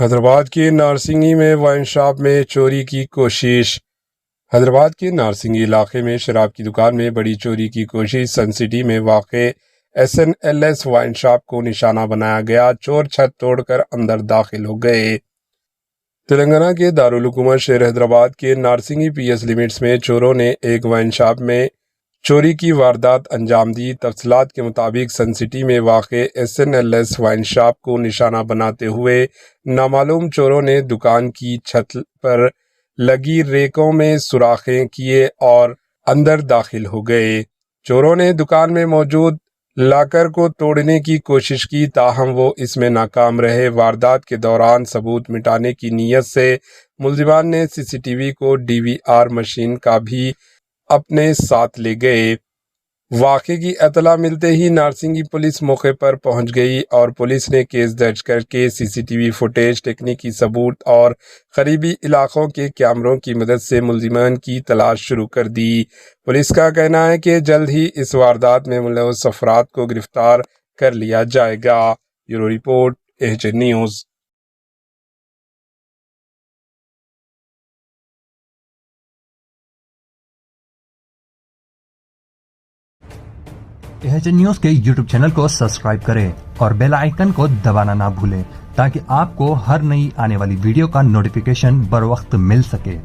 حیدرآباد کے نارسنگی میں وائن شاپ میں چوری کی کوشش۔ حیدرآباد کے نارسنگی علاقے میں شراب کی دکان میں بڑی چوری کی کوشش۔ سن سٹی میں واقع SNLS وائن شاپ کو نشانہ بنایا گیا۔ چور چھت توڑ کر اندر داخل ہو گئے۔ تلنگانہ کے دارالحکومت شہر حیدرآباد کے نارسنگی PS لیمٹس میں چوروں نے ایک وائن شاپ میں چوری کی واردات انجام دی۔ تفصیلات کے مطابق سن سٹی میں واقع SNLS وائن شاپ کو نشانہ بناتے ہوئے نامعلوم چوروں نے دکان کی چھت پر لگی ریکوں میں سوراخیں کیے اور اندر داخل ہو گئے۔ چوروں نے دکان میں موجود لاکر کو توڑنے کی کوشش کی، تاہم وہ اس میں ناکام رہے۔ واردات کے دوران ثبوت مٹانے کی نیت سے ملزمان نے CCTV کو DVR مشین کا بھی اپنے ساتھ لے گئے۔ واقعے کی اطلاع ملتے ہی نارسنگی پولیس موقع پر پہنچ گئی اور پولیس نے کیس درج کر کے CCTV فوٹیج، تکنیکی ثبوت اور قریبی علاقوں کے کیمروں کی مدد سے ملزمان کی تلاش شروع کر دی۔ پولیس کا کہنا ہے کہ جلد ہی اس واردات میں ملوث افراد کو گرفتار کر لیا جائے گا۔ بیورو رپورٹ AHN نیوز۔ AHN نیوز کے YouTube چینل کو سبسکرائب کریں اور بیل آئیکن کو دبانا نہ بھولیں تاکہ آپ کو ہر نئی آنے والی ویڈیو کا نوٹیفیکیشن بر وقت مل سکے۔